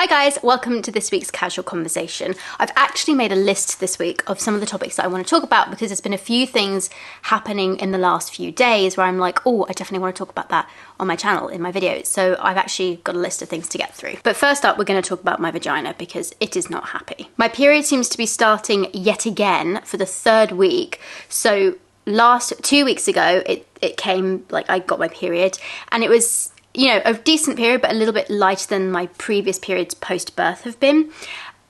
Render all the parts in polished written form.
Hi guys, welcome to this week's casual conversation. I've actually made a list this week of some of the topics that I want to talk about because there's been a few things happening in the last few days where I'm like, oh, I definitely want to talk about that on my channel, in my videos. So I've actually got a list of things to get through. But first up, we're going to talk about my vagina because it is not happy. My period seems to be starting yet again for the third week. So 2 weeks ago, it came, like I got my period and it was, you know, a decent period, but a little bit lighter than my previous periods post-birth have been.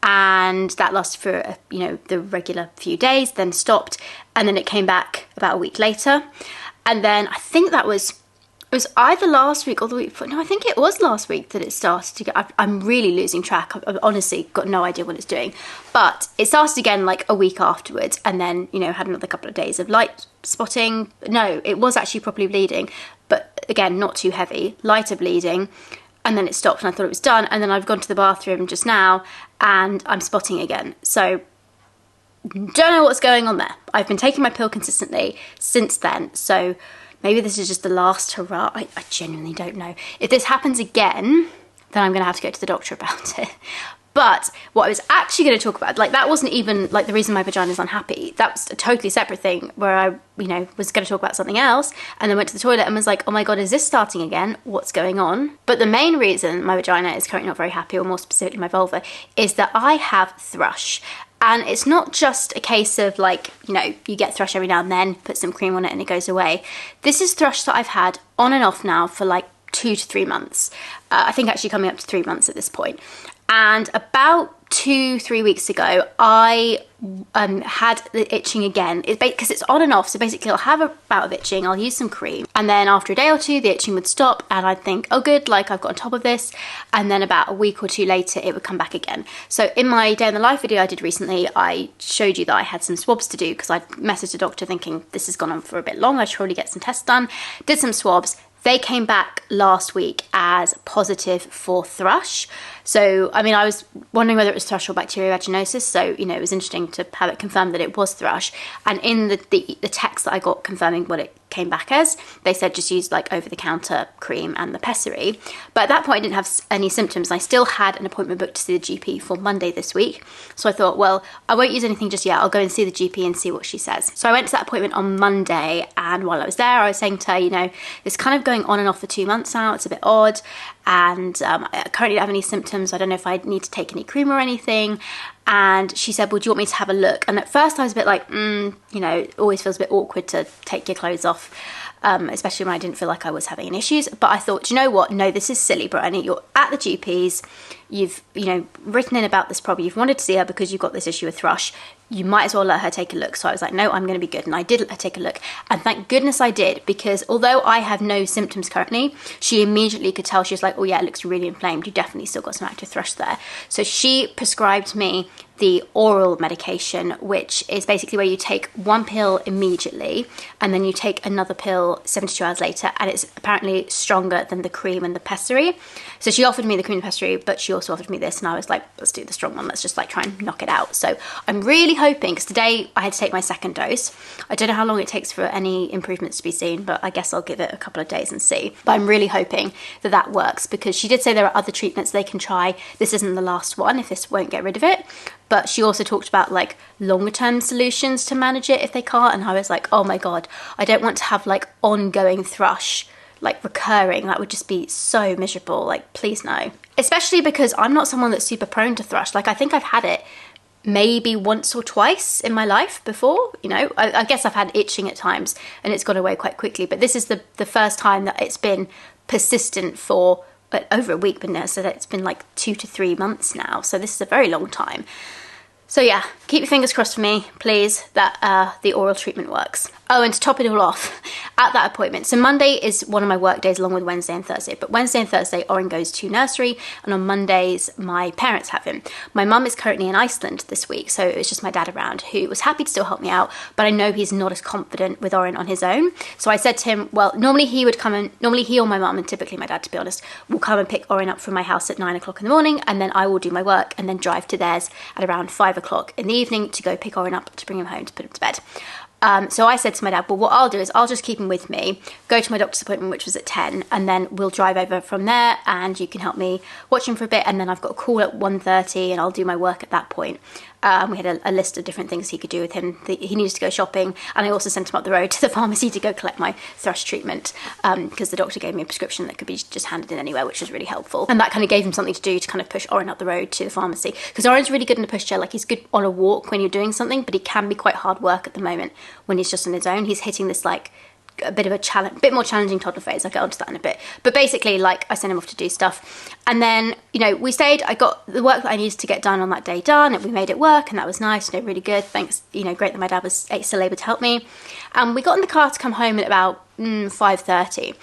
And that lasted for, the regular few days, then stopped. And then it came back about a week later. And then I think it was either last week or the week before. No, I think it was last week that it started to get, I'm really losing track. I've honestly got no idea what it's doing. But it started again like a week afterwards and then, had another couple of days of light spotting. No, it was actually properly bleeding. But again, not too heavy, lighter bleeding. And then it stopped and I thought it was done. And then I've gone to the bathroom just now and I'm spotting again. So don't know what's going on there. I've been taking my pill consistently since then. So maybe this is just the last hurrah. I genuinely don't know. If this happens again, then I'm going to have to go to the doctor about it. But what I was actually going to talk about, that wasn't even the reason my vagina is unhappy. That was a totally separate thing where I, was going to talk about something else and then went to the toilet and was like, oh my God, is this starting again? What's going on? But the main reason my vagina is currently not very happy, or more specifically my vulva, is that I have thrush. And it's not just a case of you get thrush every now and then, put some cream on it and it goes away. This is thrush that I've had on and off now for 2 to 3 months. I think actually coming up to 3 months at this point. And about 2-3 weeks ago, I had the itching again. Because it's on and off, so basically I'll have a bout of itching, I'll use some cream, and then after a day or two, the itching would stop, and I'd think, oh good, I've got on top of this, and then about a week or two later, it would come back again. So in my day in the life video I did recently, I showed you that I had some swabs to do, because I'd messaged the doctor thinking, this has gone on for a bit long, I should probably get some tests done. Did some swabs. They came back last week as positive for thrush. So, I was wondering whether it was thrush or bacterial vaginosis. So, it was interesting to have it confirmed that it was thrush. And in the text that I got confirming what it came back as, they said just use over-the-counter cream and the pessary. But at that point I didn't have any symptoms. I still had an appointment booked to see the GP for Monday this week. So I thought, well, I won't use anything just yet. I'll go and see the GP and see what she says. So I went to that appointment on Monday, and while I was there, I was saying to her, it's kind of going on and off for 2 months now. It's a bit odd. And I currently don't have any symptoms. I don't know if I need to take any cream or anything. And she said, well, do you want me to have a look? And at first I was a bit it always feels a bit awkward to take your clothes off, especially when I didn't feel like I was having any issues. But I thought, do you know what? No, this is silly, Brittany. You're at the GP's. You've, written in about this problem. You've wanted to see her because you've got this issue with thrush. You might as well let her take a look. So I was like, no, I'm going to be good. And I did let her take a look. And thank goodness I did, because although I have no symptoms currently, she immediately could tell. She was like, oh yeah, it looks really inflamed. You definitely still got some active thrush there. So she prescribed me the oral medication, which is basically where you take one pill immediately and then you take another pill 72 hours later, and it's apparently stronger than the cream and the pessary. So she offered me the cream and pessary, but she also offered me this, and I was like, let's do the strong one. Let's just try and knock it out. So I'm really hoping, because today I had to take my second dose. I don't know how long it takes for any improvements to be seen, but I guess I'll give it a couple of days and see. But I'm really hoping that that works, because she did say there are other treatments they can try. This isn't the last one if this won't get rid of it. But she also talked about longer term solutions to manage it if they can't. And I was like, oh my God, I don't want to have ongoing thrush, recurring. That would just be so miserable. Please no. Especially because I'm not someone that's super prone to thrush. I think I've had it maybe once or twice in my life before. I guess I've had itching at times and it's gone away quite quickly. But this is the first time that it's been persistent for over a week, but no, so it's been 2 to 3 months now. So this is a very long time. So yeah, keep your fingers crossed for me, please, that the oral treatment works. Oh, and to top it all off, at that appointment, so Monday is one of my work days along with Wednesday and Thursday, but Wednesday and Thursday, Oren goes to nursery, and on Mondays, my parents have him. My mum is currently in Iceland this week, so it's just my dad around, who was happy to still help me out, but I know he's not as confident with Oren on his own. So I said to him, well, normally he or my mum, and typically my dad, to be honest, will come and pick Oren up from my house at 9 o'clock in the morning, and then I will do my work and then drive to theirs at around 5 o'clock in the evening to go pick Oren up to bring him home to put him to bed. So I said to my dad, well, what I'll do is I'll just keep him with me, go to my doctor's appointment, which was at 10, and then we'll drive over from there and you can help me watch him for a bit, and then I've got a call at 1:30 and I'll do my work at that point. We had a list of different things he could do with him. He needed to go shopping, and I also sent him up the road to the pharmacy to go collect my thrush treatment, because the doctor gave me a prescription that could be just handed in anywhere, which was really helpful. And that kind of gave him something to do to kind of push Oren up the road to the pharmacy, because Oren's really good in a pushchair. Like, he's good on a walk when you're doing something, but he can be quite hard work at the moment when he's just on his own. He's hitting this like a bit of a challenge, bit more challenging toddler phase. I'll get onto that in a bit. But basically, like, I sent him off to do stuff. And then, you know, we stayed. I got the work that I needed to get done on that day done, and we made it work, and that was nice, you know, really good. Thanks, you know, great that my dad was still able to help me. And we got in the car to come home at about 5:30.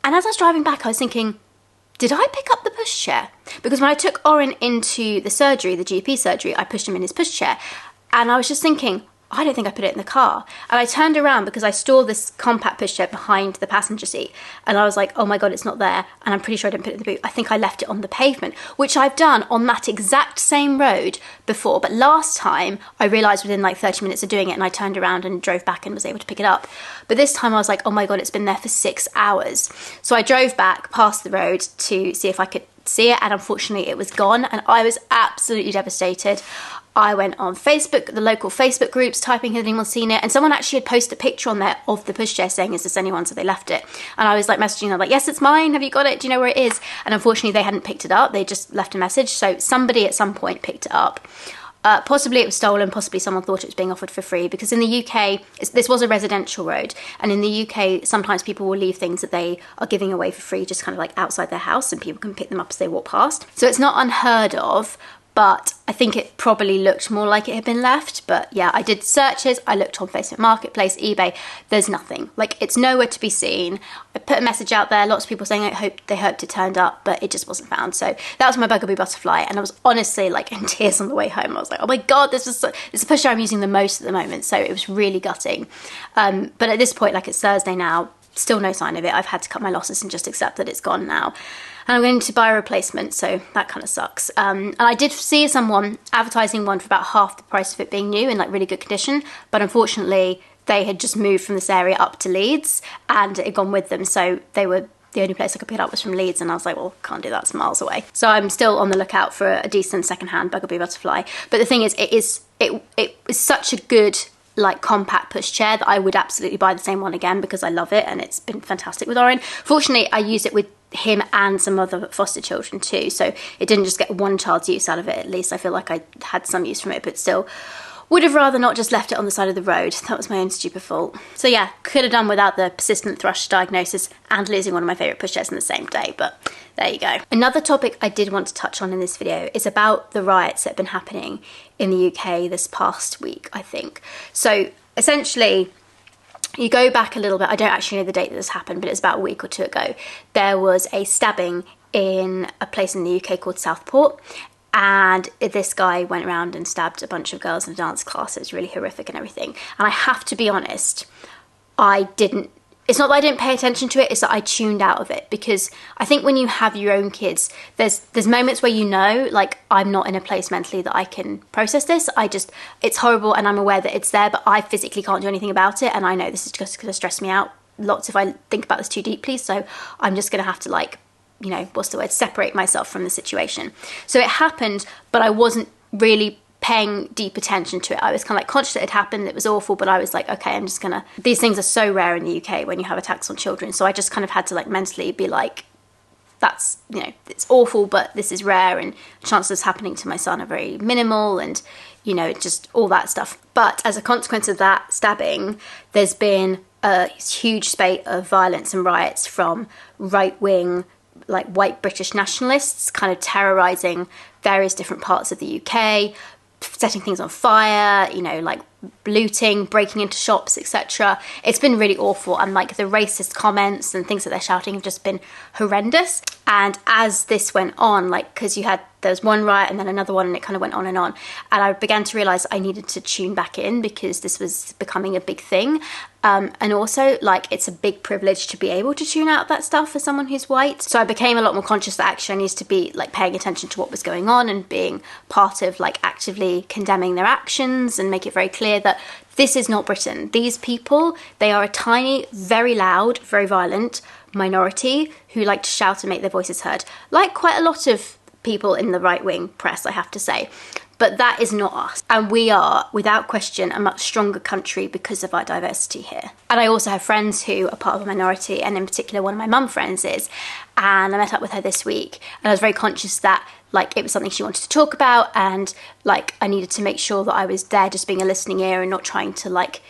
And as I was driving back, I was thinking, did I pick up the pushchair? Because when I took Oren into the surgery, the GP surgery, I pushed him in his pushchair. And I was just thinking, I don't think I put it in the car. And I turned around because I saw this compact pushchair behind the passenger seat. And I was like, oh my God, it's not there. And I'm pretty sure I didn't put it in the boot. I think I left it on the pavement, which I've done on that exact same road before. But last time I realised within like 30 minutes of doing it, and I turned around and drove back and was able to pick it up. But this time I was like, oh my God, it's been there for 6 hours. So I drove back past the road to see if I could see it. And unfortunately it was gone. And I was absolutely devastated. I went on Facebook, the local Facebook groups, typing, had anyone seen it? And someone actually had posted a picture on there of the pushchair saying, is this anyone? So they left it. And I was like messaging them like, yes, it's mine. Have you got it? Do you know where it is? And unfortunately they hadn't picked it up. They just left a message. So somebody at some point picked it up. Possibly it was stolen, possibly someone thought it was being offered for free, because in the UK, this was a residential road, and in the UK, sometimes people will leave things that they are giving away for free just kind of like outside their house, and people can pick them up as they walk past. So it's not unheard of, but I think it probably looked more like it had been left. But yeah, I did searches, I looked on Facebook Marketplace, eBay, there's nothing. Like, it's nowhere to be seen. I put a message out there, lots of people saying they hoped it turned up, but it just wasn't found. So that was my bugaboo butterfly, and I was honestly like in tears on the way home. I was like, oh my God, this is a pushchair I'm using the most at the moment, so it was really gutting. But at this point, like, it's Thursday now, still no sign of it. I've had to cut my losses and just accept that it's gone now. And I'm going to buy a replacement, so that kind of sucks. And I did see someone advertising one for about half the price of it being new in like really good condition, but unfortunately they had just moved from this area up to Leeds and it had gone with them, so they were the only place I could pick it up was from Leeds, and I was like, well, can't do that, it's miles away. So I'm still on the lookout for a decent secondhand bugaboo butterfly. But the thing is, it is such a good like compact pushchair that I would absolutely buy the same one again because I love it and it's been fantastic with Oren. Fortunately, I used it with him and some other foster children too, so it didn't just get one child's use out of it. At least I feel like I had some use from it, but still would have rather not just left it on the side of the road. That was my own stupid fault. So yeah, could have done without the persistent thrush diagnosis and losing one of my favourite pushchairs in the same day, but there you go. Another topic I did want to touch on in this video is about the riots that have been happening in the UK this past week, I think. So essentially, you go back a little bit, I don't actually know the date that this happened, but it's about a week or two ago. There was a stabbing in a place in the UK called Southport, and this guy went around and stabbed a bunch of girls in a dance class. It was really horrific and everything. And I have to be honest, it's not that I didn't pay attention to it, it's that I tuned out of it, because I think when you have your own kids, there's moments where you know, like, I'm not in a place mentally that I can process this. It's horrible and I'm aware that it's there, but I physically can't do anything about it, and I know this is just going to stress me out lots if I think about this too deeply, so I'm just going to have to, like, you know, what's the word, separate myself from the situation. So it happened, but I wasn't really paying deep attention to it. I was kind of like conscious that it happened, it was awful, but I was like, okay, I'm just gonna, these things are so rare in the UK when you have attacks on children, so I just kind of had to like mentally be like, that's, you know, it's awful, but this is rare, and chances of happening to my son are very minimal, and, you know, just all that stuff. But as a consequence of that stabbing, there's been a huge spate of violence and riots from right-wing, like white British nationalists, kind of terrorising various different parts of the UK, setting things on fire, you know, like looting, breaking into shops, etc. It's been really awful, and like the racist comments and things that they're shouting have just been horrendous. And as this went on, like, because there was one riot and then another one, and it kind of went on, and I began to realise I needed to tune back in because this was becoming a big thing. And also, like, it's a big privilege to be able to tune out that stuff for someone who's white. So I became a lot more conscious that actually I needed to be, like, paying attention to what was going on and being part of, like, actively condemning their actions and make it very clear that This is not Britain. These people, they are a tiny, very loud, very violent minority who like to shout and make their voices heard, like quite a lot of people in the right-wing press, I have to say. But that is not us. And we are, without question, a much stronger country because of our diversity here. And I also have friends who are part of a minority, and in particular one of my mum friends is. And I met up with her this week, and I was very conscious that like it was something she wanted to talk about, and like I needed to make sure that I was there just being a listening ear and not trying to like,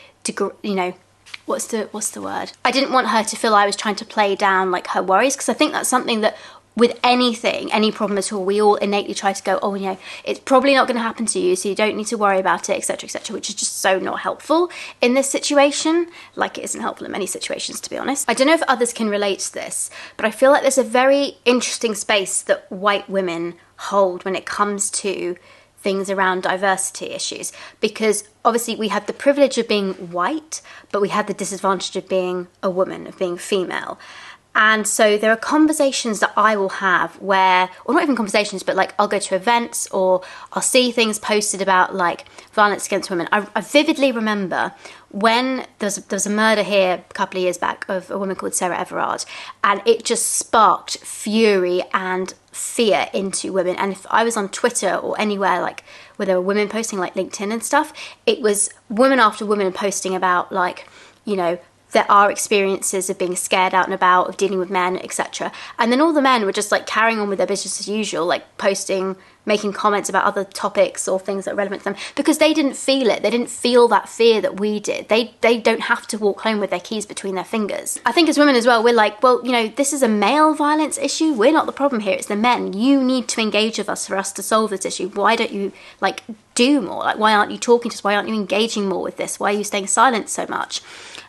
what's the word? I didn't want her to feel I was trying to play down like her worries, because I think that's something that with anything, any problem at all, we all innately try to go, oh, it's probably not going to happen to you, so you don't need to worry about it, etc., which is just so not helpful in this situation. Like, it isn't helpful in many situations, to be honest. I don't know if others can relate to this, but I feel like there's a very interesting space that white women hold when it comes to things around diversity issues, because obviously we have the privilege of being white, but we have the disadvantage of being a woman, of being female. And so there are conversations that I will have where, or not even conversations, but like I'll go to events or I'll see things posted about like violence against women. I vividly remember when there was a murder here a couple of years back of a woman called Sarah Everard, and it just sparked fury and fear into women. And if I was on Twitter or anywhere like where there were women posting like LinkedIn and stuff, it was woman after woman posting about like, there are experiences of being scared out and about, of dealing with men, etc. And then all the men were just like carrying on with their business as usual, like posting, making comments about other topics or things that are relevant to them, because they didn't feel it. They didn't feel that fear that we did. They don't have to walk home with their keys between their fingers. I think as women as well, we're like, well, this is a male violence issue. We're not the problem here. It's the men. You need to engage with us for us to solve this issue. Why don't you do more? Like, why aren't you talking to us? Why aren't you engaging more with this? Why are you staying silent so much?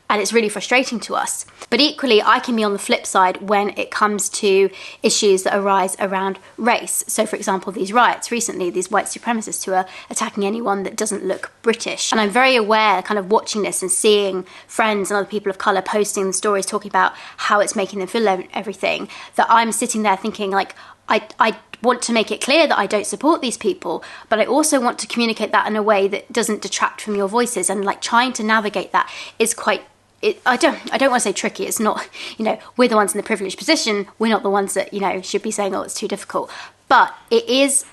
And it's really frustrating to us. But equally, I can be on the flip side when it comes to issues that arise around race. So, for example, these riots recently, these white supremacists who are attacking anyone that doesn't look British. And I'm very aware, kind of watching this and seeing friends and other people of colour posting the stories, talking about how it's making them feel everything, that I'm sitting there thinking, like, I want to make it clear that I don't support these people, but I also want to communicate that in a way that doesn't detract from your voices. And like trying to navigate that is quite... I don't want to say tricky. It's not, we're the ones in the privileged position. We're not the ones that, should be saying, oh, it's too difficult. But it is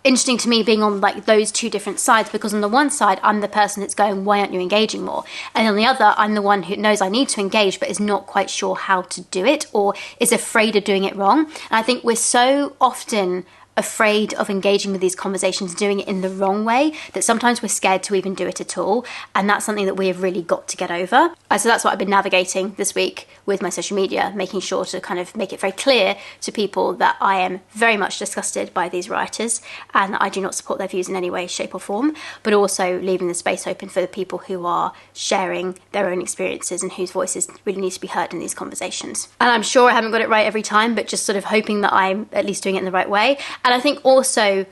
interesting to me being on like those two different sides, because on the one side, I'm the person that's going, why aren't you engaging more? And on the other, I'm the one who knows I need to engage, but is not quite sure how to do it or is afraid of doing it wrong. And I think we're so often afraid of engaging with these conversations, doing it in the wrong way, that sometimes we're scared to even do it at all. And that's something that we have really got to get over. So that's what I've been navigating this week with my social media, making sure to kind of make it very clear to people that I am very much disgusted by these rioters and that I do not support their views in any way, shape or form, but also leaving the space open for the people who are sharing their own experiences and whose voices really need to be heard in these conversations. And I'm sure I haven't got it right every time, but just sort of hoping that I'm at least doing it in the right way. And I think also,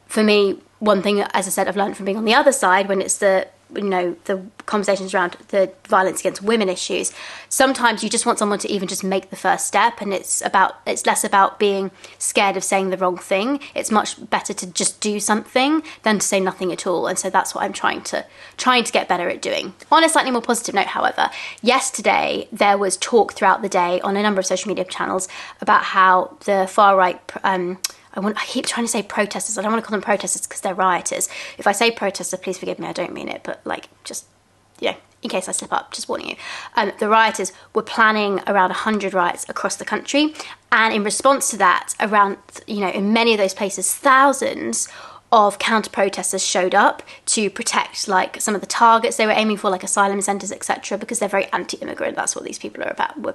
for me, one thing, as I said, I've learned from being on the other side when it's the conversations around the violence against women issues, sometimes you just want someone to even just make the first step, and it's less about being scared of saying the wrong thing. It's much better to just do something than to say nothing at all. And so that's what I'm trying to get better at doing. On a slightly more positive note, however, yesterday there was talk throughout the day on a number of social media channels about how the far right I keep trying to say protesters. I don't want to call them protesters because they're rioters. If I say protester, please forgive me. I don't mean it, but like just, in case I slip up, just warning you. The rioters were planning around 100 riots across the country. And in response to that, around, in many of those places, thousands of counter-protesters showed up to protect like some of the targets they were aiming for, like asylum centres, etc., because they're very anti-immigrant. That's what these people are about. We're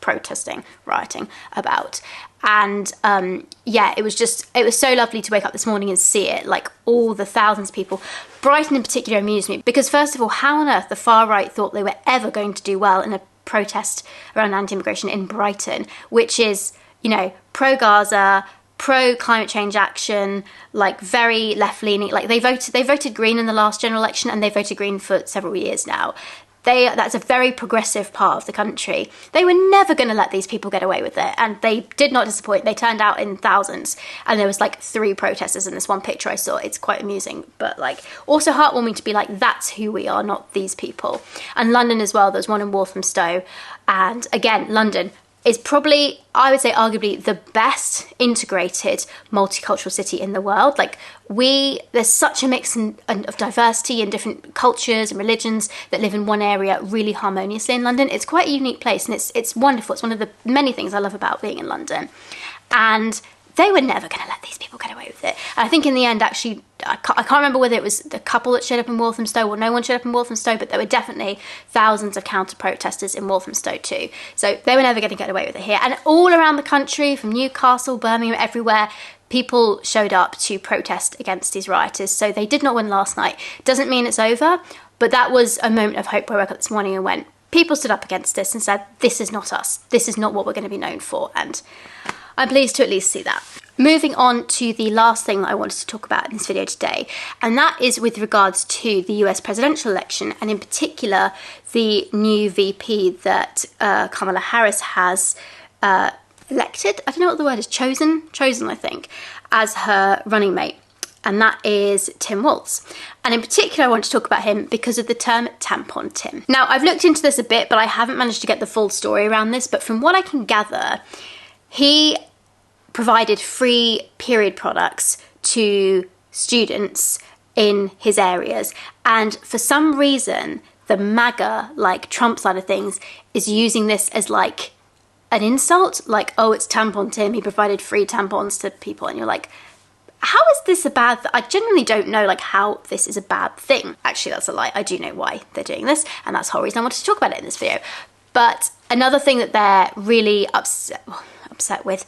protesting, rioting about. And it was so lovely to wake up this morning and see it, like all the thousands of people. Brighton in particular amused me because, first of all, how on earth the far right thought they were ever going to do well in a protest around anti-immigration in Brighton, which is, pro-Gaza, pro-climate change action, like very left-leaning. Like they voted Green in the last general election, and they voted Green for several years now. That's a very progressive part of the country. They were never going to let these people get away with it, and they did not disappoint. They turned out in thousands, and there was like 3 protesters in this one picture I saw. It's quite amusing, but like also heartwarming to be like, that's who we are, not these people. And London as well, there's one in Walthamstow, and again, London is probably, I would say, arguably the best integrated multicultural city in the world. Like there's such a mix of diversity and different cultures and religions that live in one area really harmoniously in London. It's quite a unique place, and it's wonderful. It's one of the many things I love about being in London. And they were never going to let these people get away with it. And I think in the end, actually, I can't remember whether it was the couple that showed up in Walthamstow or no one showed up in Walthamstow, but there were definitely thousands of counter-protesters in Walthamstow too. So they were never going to get away with it here. And all around the country, from Newcastle, Birmingham, everywhere, people showed up to protest against these rioters. So they did not win last night. Doesn't mean it's over, but that was a moment of hope where I woke up this morning and went, people stood up against this and said, this is not us. This is not what we're going to be known for. And I'm pleased to at least see that. Moving on to the last thing that I wanted to talk about in this video today, and that is with regards to the US presidential election, and in particular, the new VP that Kamala Harris has elected. I don't know what the word is, chosen, I think, as her running mate. And that is Tim Walz. And in particular, I want to talk about him because of the term Tampon Tim. Now, I've looked into this a bit, but I haven't managed to get the full story around this. But from what I can gather, he provided free period products to students in his areas. And for some reason, the MAGA, like Trump side of things, is using this as like an insult. Like, oh, it's Tampon Tim, he provided free tampons to people. And you're like, how is this a bad thing? I genuinely don't know like how this is a bad thing. Actually, that's a lie. I do know why they're doing this, and that's the whole reason I wanted to talk about it in this video. But another thing that they're really upset with,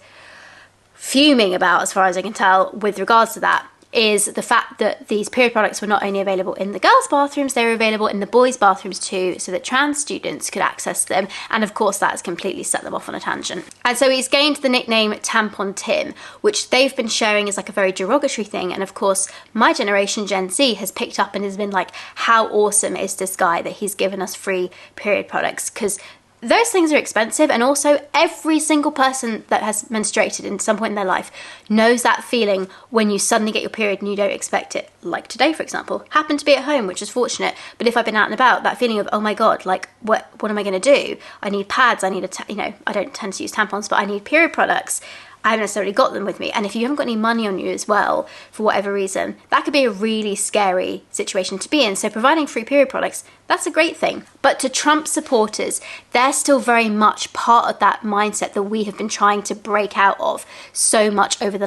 fuming about as far as I can tell with regards to that, is the fact that these period products were not only available in the girls' bathrooms, they were available in the boys' bathrooms too, so that trans students could access them. And of course, that has completely set them off on a tangent. And so he's gained the nickname Tampon Tim, which they've been sharing as like a very derogatory thing. And of course, my generation, Gen Z, has picked up and has been like, how awesome is this guy that he's given us free period products? Because those things are expensive, and also every single person that has menstruated in some point in their life knows that feeling when you suddenly get your period and you don't expect it. Like today, for example, happened to be at home, which is fortunate. But if I've been out and about, that feeling of, oh my God, like what am I going to do? I need pads, I need I don't tend to use tampons, but I need period products. I haven't necessarily got them with me. And if you haven't got any money on you as well, for whatever reason, that could be a really scary situation to be in. So providing free period products, that's a great thing. But to Trump supporters, they're still very much part of that mindset that we have been trying to break out of so much over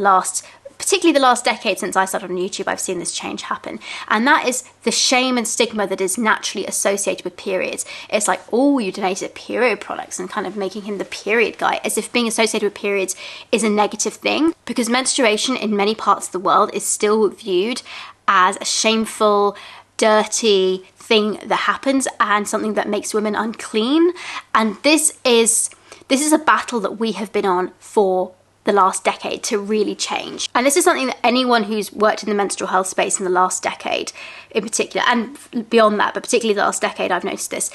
particularly the last decade since I started on YouTube. I've seen this change happen. And that is the shame and stigma that is naturally associated with periods. It's like, oh, you donated period products, and kind of making him the period guy, as if being associated with periods is a negative thing. Because menstruation in many parts of the world is still viewed as a shameful, dirty thing that happens and something that makes women unclean. And this is a battle that we have been on for the last decade to really change. And this is something that anyone who's worked in the menstrual health space in the last decade in particular, and beyond that, but particularly the last decade, I've noticed this,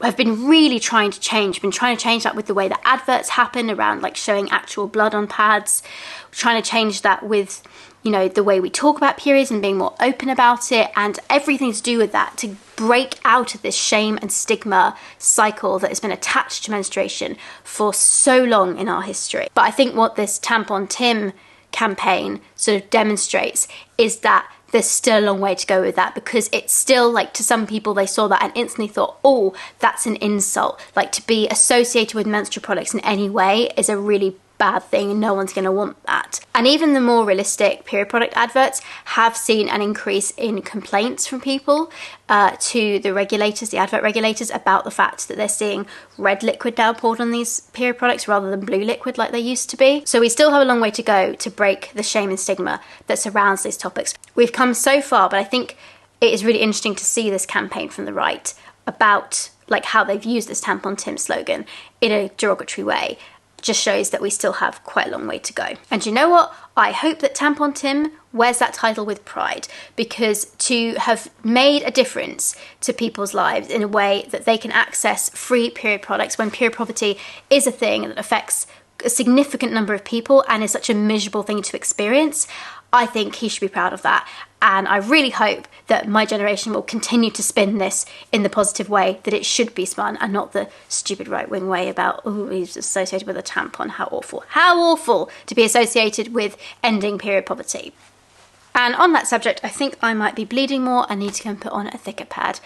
have been really trying to change. Been trying to change that with the way that adverts happen around like showing actual blood on pads, trying to change that with, the way we talk about periods and being more open about it, and everything to do with that, to break out of this shame and stigma cycle that has been attached to menstruation for so long in our history. But I think what this Tampon Tim campaign sort of demonstrates is that there's still a long way to go with that, because it's still like, to some people, they saw that and instantly thought, oh, that's an insult. Like, to be associated with menstrual products in any way is a really bad thing, and no one's going to want that. And even the more realistic period product adverts have seen an increase in complaints from people to the regulators, the advert regulators, about the fact that they're seeing red liquid now poured on these period products rather than blue liquid like they used to be. So we still have a long way to go to break the shame and stigma that surrounds these topics. We've come so far, but I think it is really interesting to see this campaign from the right about like how they've used this Tampon Tim slogan in a derogatory way. Just shows that we still have quite a long way to go. And you know what? I hope that Tampon Tim wears that title with pride, because to have made a difference to people's lives in a way that they can access free period products when period poverty is a thing that affects a significant number of people and is such a miserable thing to experience, I think he should be proud of that. And I really hope that my generation will continue to spin this in the positive way that it should be spun, and not the stupid right-wing way about, oh, he's associated with a tampon, how awful. How awful to be associated with ending period poverty. And on that subject, I think I might be bleeding more and need to go and put on a thicker pad.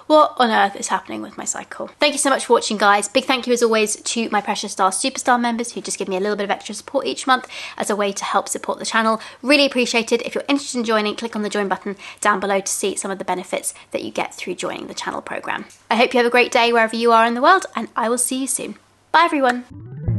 What on earth is happening with my cycle? Thank you so much for watching, guys. Big thank you as always to my Precious Star Superstar members who just give me a little bit of extra support each month as a way to help support the channel. Really appreciate it. If you're interested in joining, click on the join button down below to see some of the benefits that you get through joining the channel program. I hope you have a great day wherever you are in the world, and I will see you soon. Bye everyone.